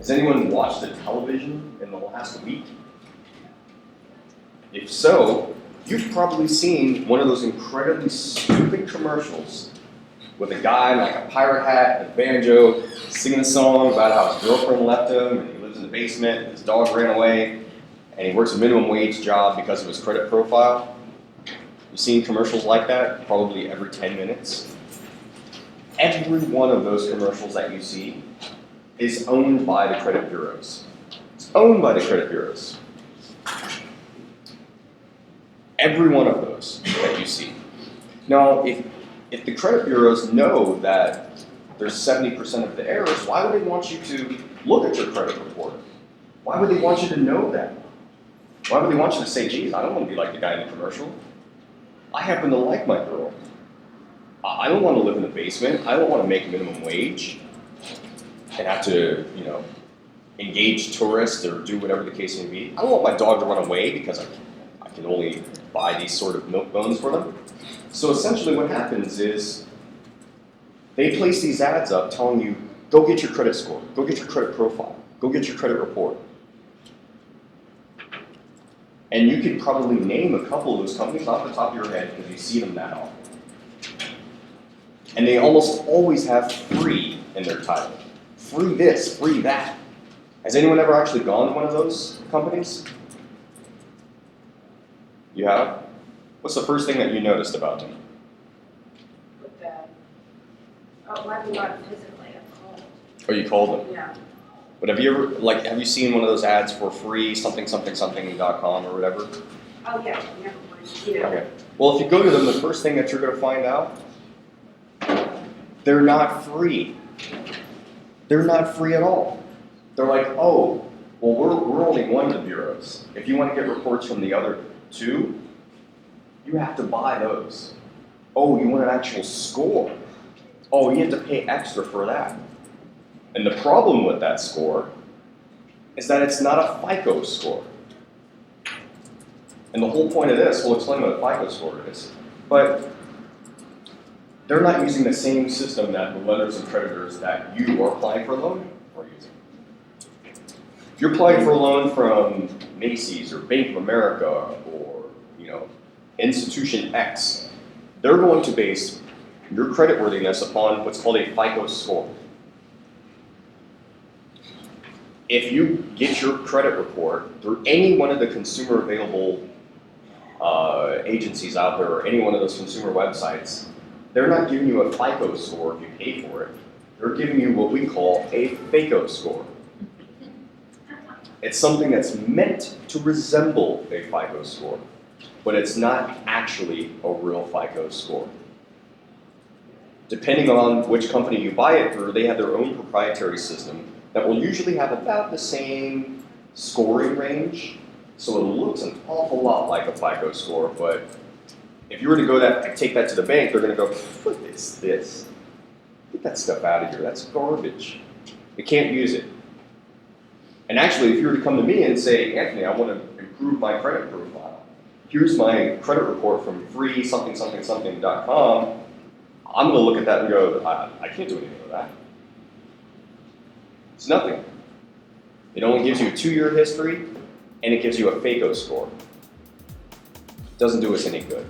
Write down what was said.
Has anyone watched the television in the last week? If so, you've probably seen one of those incredibly stupid commercials with a guy in like a pirate hat and a banjo singing a song about how his girlfriend left him and he lives in the basement and his dog ran away and he works a minimum wage job because of his credit profile. You've seen commercials like that probably every 10 minutes. Every one of those commercials that you see is owned by the credit bureaus. It's owned by the credit bureaus. Every one of those that you see. Now, if the credit bureaus know that there's 70% of the errors, why would they want you to look at your credit report? Why would they want you to know that? Why would they want you to say, geez, I don't want to be like the guy in the commercial. I happen to like my girl. I don't want to live in the basement. I don't want to make minimum wage and have to, engage tourists or do whatever the case may be. I don't want my dog to run away because I can only buy these sort of milk bones for them. So essentially what happens is they place these ads up telling you, go get your credit score, go get your credit profile, go get your credit report. And you could probably name a couple of those companies off the top of your head because you see them that often. And they almost always have free in their title. Free this, free that. Has anyone ever actually gone to one of those companies? You have? What's the first thing that you noticed about them? With that. Oh, I haven't gone physically, I've called. Oh, you called them? Yeah. But have you seen one of those ads for free something.com or whatever? Oh, yeah, never mind. Yeah. Okay. Well, if you go to them, the first thing that you're going to find out, they're not free. They're not free at all. They're like, oh, well, we're only one of the bureaus. If you want to get reports from the other two, you have to buy those. Oh, you want an actual score? Oh, you have to pay extra for that. And the problem with that score is that it's not a FICO score. And the whole point of this, we'll explain what a FICO score is, but they're not using the same system that the lenders and creditors that you are applying for a loan are using. If you're applying for a loan from Macy's or Bank of America or institution X, they're going to base your creditworthiness upon what's called a FICO score. If you get your credit report through any one of the consumer available agencies out there or any one of those consumer websites, they're not giving you a FICO score if you pay for it. They're giving you what we call a FICO score. It's something that's meant to resemble a FICO score, but it's not actually a real FICO score. Depending on which company you buy it through, they have their own proprietary system that will usually have about the same scoring range, so it looks an awful lot like a FICO score, but if you were to take that to the bank, they're going to go, what is this? Get that stuff out of here, that's garbage. We can't use it. And actually, if you were to come to me and say, Anthony, I want to improve my credit profile. Here's my credit report from free something.com. I'm going to look at that and go, I can't do anything with that. It's nothing. It only gives you a 2-year history, and it gives you a FICO score. It doesn't do us any good.